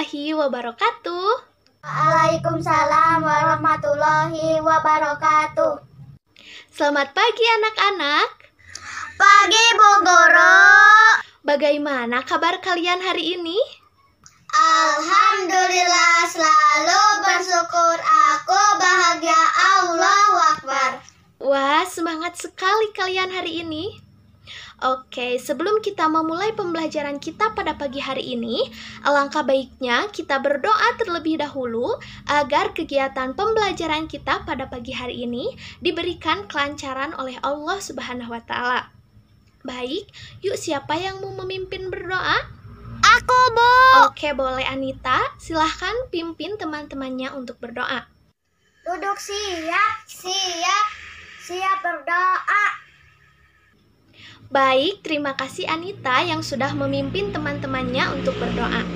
warahmatullahi wabarakatuh. Waalaikumsalam warahmatullahi wabarakatuh. Selamat pagi anak-anak. Pagi Bu Guru. Bagaimana kabar kalian hari ini? Alhamdulillah, selalu bersyukur, aku bahagia, Allahu Akbar. Wah, semangat sekali kalian hari ini. Oke, sebelum kita memulai pembelajaran kita pada pagi hari ini, alangkah baiknya kita berdoa terlebih dahulu agar kegiatan pembelajaran kita pada pagi hari ini diberikan kelancaran oleh Allah Subhanahu wa Ta'ala. Baik, yuk siapa yang mau memimpin berdoa? Aku, Bu. Oke, boleh Anita. Silahkan pimpin teman-temannya untuk berdoa. Duduk siap berdoa. Baik, terima kasih Anita yang sudah memimpin teman-temannya untuk berdoa.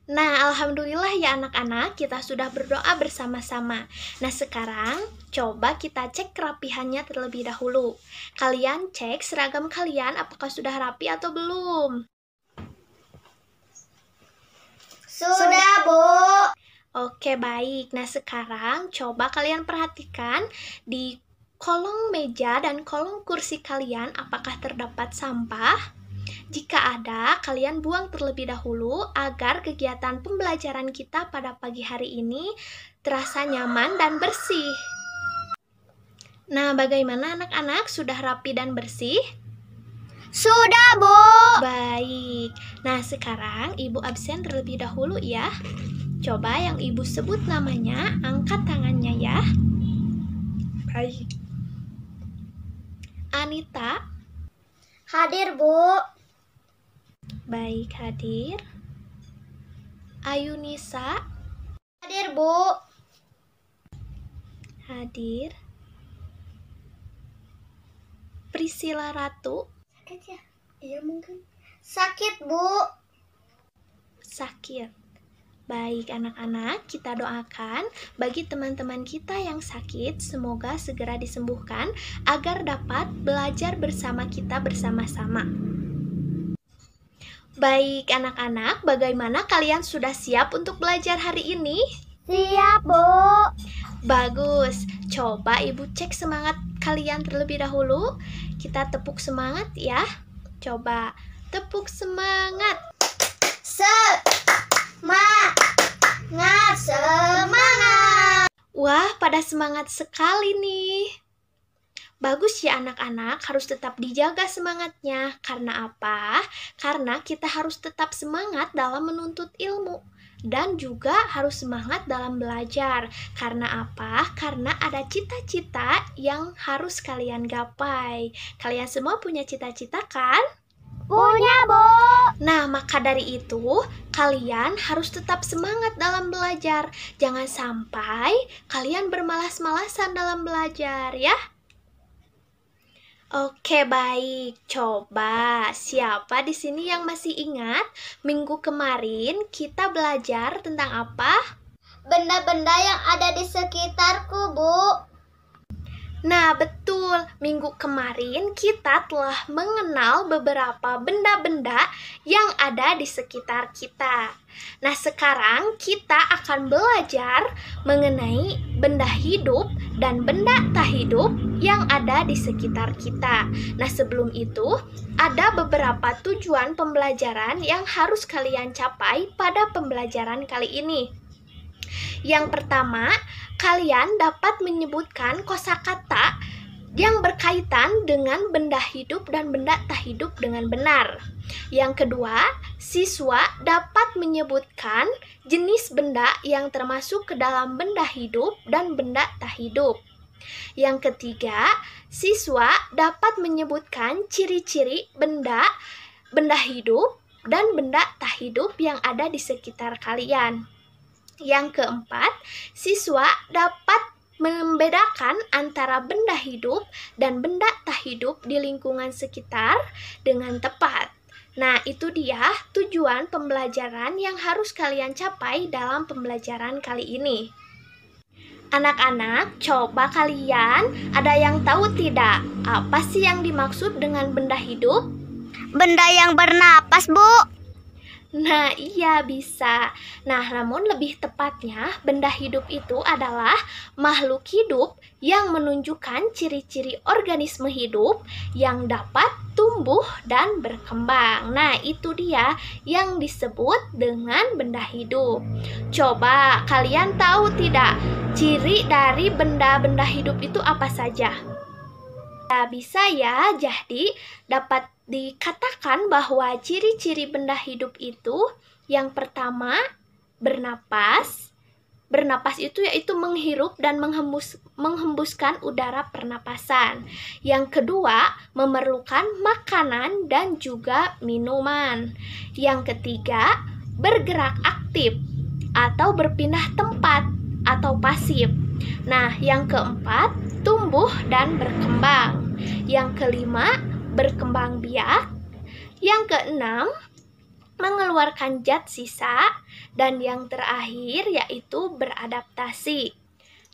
Nah, alhamdulillah ya anak-anak, kita sudah berdoa bersama-sama. Nah, sekarang coba kita cek kerapihannya terlebih dahulu. Kalian cek seragam kalian apakah sudah rapi atau belum? Sudah, Bu. Oke, baik. Nah, sekarang coba kalian perhatikan di kolong meja dan kolong kursi kalian apakah terdapat sampah? Jika ada, kalian buang terlebih dahulu agar kegiatan pembelajaran kita pada pagi hari ini terasa nyaman dan bersih. Nah, bagaimana anak-anak? Sudah rapi dan bersih? Sudah, Bu. Baik. Nah, sekarang Ibu absen terlebih dahulu ya. Coba yang Ibu sebut namanya, angkat tangannya ya. Baik. Anita. Hadir, Bu. Baik, hadir. Ayunisa. Hadir, Bu. Hadir. Priscila Ratu. Sakit ya? Iya mungkin. Sakit, Bu. Sakit. Baik anak-anak, kita doakan bagi teman-teman kita yang sakit, semoga segera disembuhkan agar dapat belajar bersama kita bersama-sama. Baik anak-anak, bagaimana kalian sudah siap untuk belajar hari ini? Siap, Bu. Bagus, coba Ibu cek semangat kalian terlebih dahulu. Kita tepuk semangat ya. Coba, tepuk semangat. Semangat. Wah, pada semangat sekali nih. Bagus ya anak-anak, harus tetap dijaga semangatnya. Karena apa? Karena kita harus tetap semangat dalam menuntut ilmu. Dan juga harus semangat dalam belajar. Karena apa? Karena ada cita-cita yang harus kalian gapai. Kalian semua punya cita-cita kan? Punya, Bu. Nah, maka dari itu, kalian harus tetap semangat dalam belajar. Jangan sampai kalian bermalas-malasan dalam belajar, ya. Oke, baik. Coba, siapa di sini yang masih ingat minggu kemarin kita belajar tentang apa? Benda-benda yang ada di sekitarku, Bu. Nah, betul. Minggu kemarin kita telah mengenal beberapa benda-benda yang ada di sekitar kita. Nah, sekarang kita akan belajar mengenai benda hidup dan benda tak hidup yang ada di sekitar kita. Nah, sebelum itu, ada beberapa tujuan pembelajaran yang harus kalian capai pada pembelajaran kali ini. Yang pertama, kalian dapat menyebutkan kosakata yang berkaitan dengan benda hidup dan benda tak hidup dengan benar. Yang kedua, siswa dapat menyebutkan jenis benda yang termasuk ke dalam benda hidup dan benda tak hidup. Yang ketiga, siswa dapat menyebutkan ciri-ciri benda hidup dan benda tak hidup yang ada di sekitar kalian. Yang keempat, siswa dapat membedakan antara benda hidup dan benda tak hidup di lingkungan sekitar dengan tepat. Nah, itu dia tujuan pembelajaran yang harus kalian capai dalam pembelajaran kali ini. Anak-anak, coba kalian ada yang tahu tidak? Apa sih yang dimaksud dengan benda hidup? Benda yang bernapas, Bu. Nah, iya bisa. Nah, namun lebih tepatnya, benda hidup itu adalah makhluk hidup yang menunjukkan ciri-ciri organisme hidup yang dapat tumbuh dan berkembang. Nah, itu dia yang disebut dengan benda hidup. Coba kalian tahu tidak, ciri dari benda-benda hidup itu apa saja? Nah, bisa ya, jadi dapat dikatakan bahwa ciri-ciri benda hidup itu yang pertama bernapas. Bernapas itu yaitu menghirup dan menghembuskan udara pernapasan. Yang kedua, memerlukan makanan dan juga minuman. Yang ketiga, bergerak aktif atau berpindah tempat atau pasif. Nah, yang keempat, tumbuh dan berkembang. Yang kelima, berkembang biak. Yang keenam, mengeluarkan zat sisa. Dan yang terakhir yaitu beradaptasi.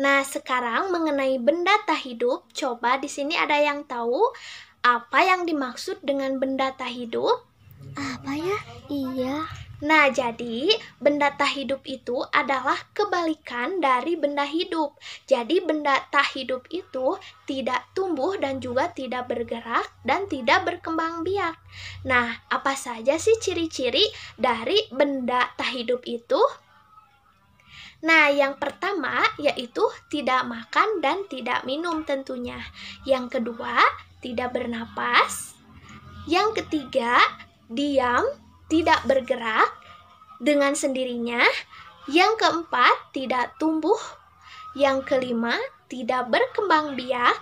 Nah, sekarang mengenai benda tak hidup, coba di sini ada yang tahu apa yang dimaksud dengan benda tak hidup? Apa ya? Iya. Nah, jadi benda tak hidup itu adalah kebalikan dari benda hidup. Jadi benda tak hidup itu tidak tumbuh dan juga tidak bergerak dan tidak berkembang biak. Nah, apa saja sih ciri-ciri dari benda tak hidup itu? Nah, yang pertama yaitu tidak makan dan tidak minum tentunya. Yang kedua, tidak bernapas. Yang ketiga, diam, tidak bergerak dengan sendirinya. Yang keempat, tidak tumbuh. Yang kelima, tidak berkembang biak.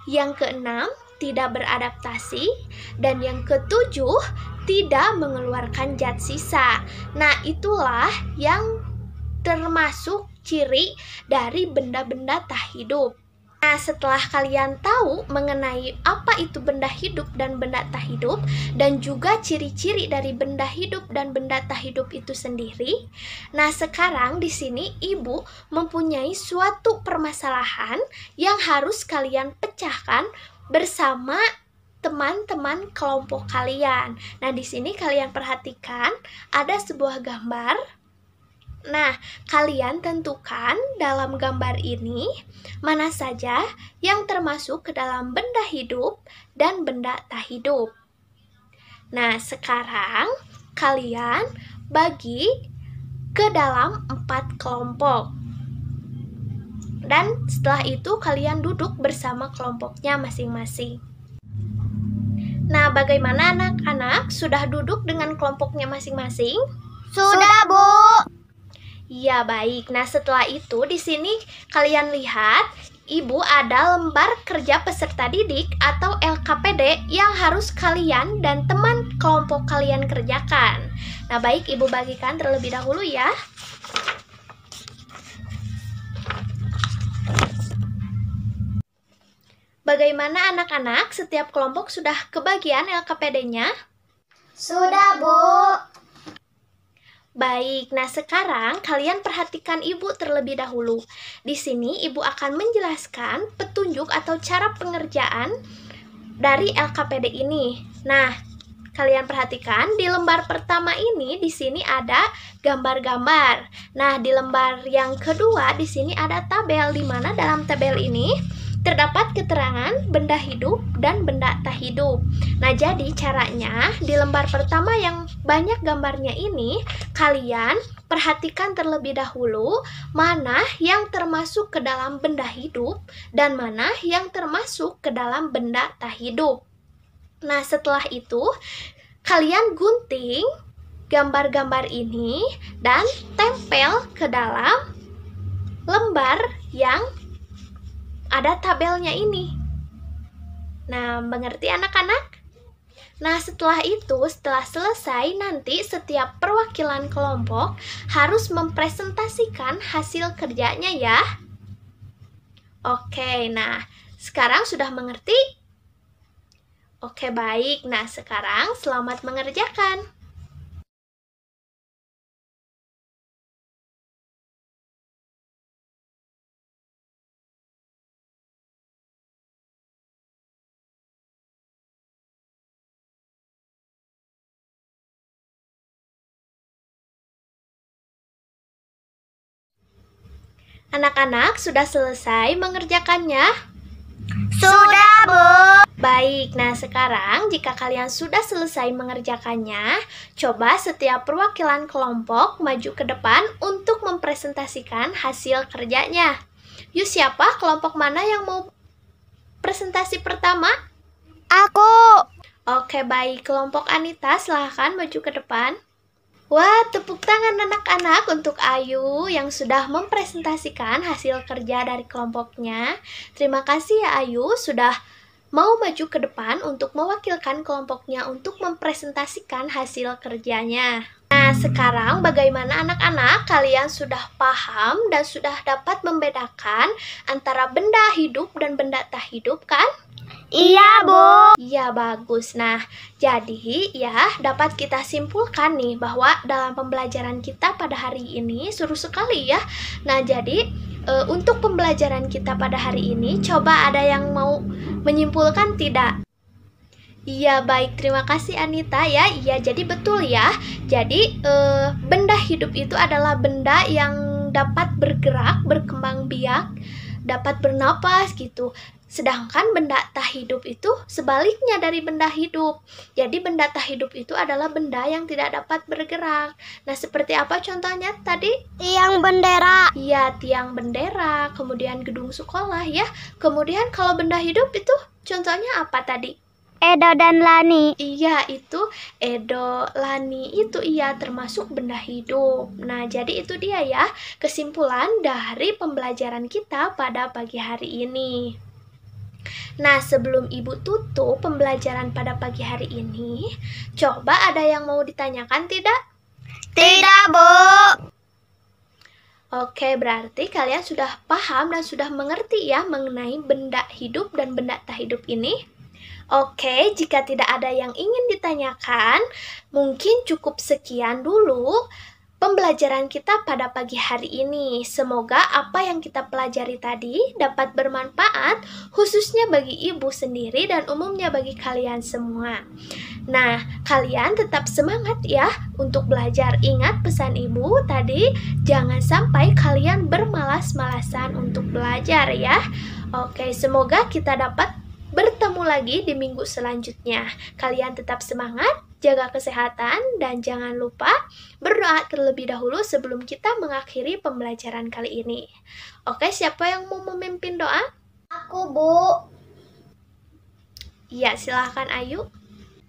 Yang keenam, tidak beradaptasi. Dan yang ketujuh, tidak mengeluarkan zat sisa. Nah, itulah yang termasuk ciri dari benda-benda tak hidup. Nah, setelah kalian tahu mengenai apa itu benda hidup dan benda tak hidup, dan juga ciri-ciri dari benda hidup dan benda tak hidup itu sendiri, nah sekarang di sini ibu mempunyai suatu permasalahan yang harus kalian pecahkan bersama teman-teman kelompok kalian. Nah, di sini kalian perhatikan ada sebuah gambar. Nah, kalian tentukan dalam gambar ini mana saja yang termasuk ke dalam benda hidup dan benda tak hidup. Nah, sekarang kalian bagi ke dalam 4 kelompok. Dan setelah itu kalian duduk bersama kelompoknya masing-masing. Nah, bagaimana anak-anak? Sudah duduk dengan kelompoknya masing-masing? Sudah, Bu. Iya, baik. Nah, setelah itu di sini kalian lihat, Ibu ada lembar kerja peserta didik atau LKPD yang harus kalian dan teman kelompok kalian kerjakan. Nah, baik, Ibu bagikan terlebih dahulu ya. Bagaimana anak-anak? Setiap kelompok sudah kebagian LKPD-nya? Sudah, Bu. Baik, nah sekarang kalian perhatikan Ibu terlebih dahulu. Di sini Ibu akan menjelaskan petunjuk atau cara pengerjaan dari LKPD ini. Nah, kalian perhatikan di lembar pertama ini di sini ada gambar-gambar. Nah, di lembar yang kedua di sini ada tabel, di mana dalam tabel ini terdapat keterangan benda hidup dan benda tak hidup. Nah, jadi caranya di lembar pertama yang banyak gambarnya ini, kalian perhatikan terlebih dahulu mana yang termasuk ke dalam benda hidup dan mana yang termasuk ke dalam benda tak hidup. Nah, setelah itu kalian gunting gambar-gambar ini dan tempel ke dalam lembar yang ada tabelnya ini. Nah, mengerti anak-anak? Nah, setelah itu, setelah selesai, nanti setiap perwakilan kelompok harus mempresentasikan hasil kerjanya ya. Oke, nah, sekarang sudah mengerti? Oke, baik. Nah, sekarang selamat mengerjakan. Anak-anak sudah selesai mengerjakannya? Sudah, Bu. Baik, nah sekarang jika kalian sudah selesai mengerjakannya, coba setiap perwakilan kelompok maju ke depan untuk mempresentasikan hasil kerjanya. Yuk, siapa kelompok mana yang mau presentasi pertama? Aku. Oke, baik. Kelompok Anita, silahkan maju ke depan. Wah, tepuk tangan anak-anak untuk Ayu yang sudah mempresentasikan hasil kerja dari kelompoknya. Terima kasih ya Ayu, sudah mau maju ke depan untuk mewakilkan kelompoknya untuk mempresentasikan hasil kerjanya. Nah, sekarang bagaimana anak-anak? Kalian sudah paham dan sudah dapat membedakan antara benda hidup dan benda tak hidup, kan? Iya, Bu. Iya, bagus. Nah, jadi ya dapat kita simpulkan nih bahwa dalam pembelajaran kita pada hari ini seru sekali ya. Nah, jadi untuk pembelajaran kita pada hari ini, coba ada yang mau menyimpulkan tidak? Iya, baik. Terima kasih Anita ya. Iya, jadi betul ya. Jadi benda hidup itu adalah benda yang dapat bergerak, berkembang biak, dapat bernapas gitu. Sedangkan benda tak hidup itu sebaliknya dari benda hidup. Jadi benda tak hidup itu adalah benda yang tidak dapat bergerak. Nah, seperti apa contohnya tadi? Tiang bendera. Iya, tiang bendera, kemudian gedung sekolah ya. Kemudian kalau benda hidup itu contohnya apa tadi? Edo dan Lani. Iya, itu Edo, Lani itu iya termasuk benda hidup. Nah, jadi itu dia ya kesimpulan dari pembelajaran kita pada pagi hari ini. Nah, sebelum Ibu tutup pembelajaran pada pagi hari ini, coba ada yang mau ditanyakan tidak? Tidak, Bu. Oke, berarti kalian sudah paham dan sudah mengerti ya mengenai benda hidup dan benda tak hidup ini? Oke, jika tidak ada yang ingin ditanyakan, mungkin cukup sekian dulu pembelajaran kita pada pagi hari ini. Semoga apa yang kita pelajari tadi dapat bermanfaat khususnya bagi Ibu sendiri dan umumnya bagi kalian semua. Nah, kalian tetap semangat ya untuk belajar. Ingat pesan Ibu tadi, jangan sampai kalian bermalas-malasan untuk belajar ya. Oke, semoga kita dapat bertemu lagi di minggu selanjutnya. Kalian tetap semangat, jaga kesehatan, dan jangan lupa berdoa terlebih dahulu sebelum kita mengakhiri pembelajaran kali ini. Oke, siapa yang mau memimpin doa? Aku, Bu. Iya, silahkan Ayu.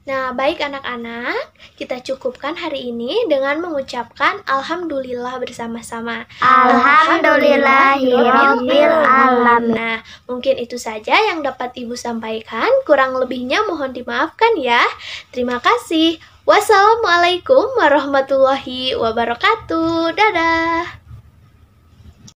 Nah, baik anak-anak, kita cukupkan hari ini dengan mengucapkan Alhamdulillah bersama-sama. Alhamdulillahirabbil alamin. Nah, mungkin itu saja yang dapat Ibu sampaikan. Kurang lebihnya mohon dimaafkan ya. Terima kasih. Wassalamualaikum warahmatullahi wabarakatuh. Dadah.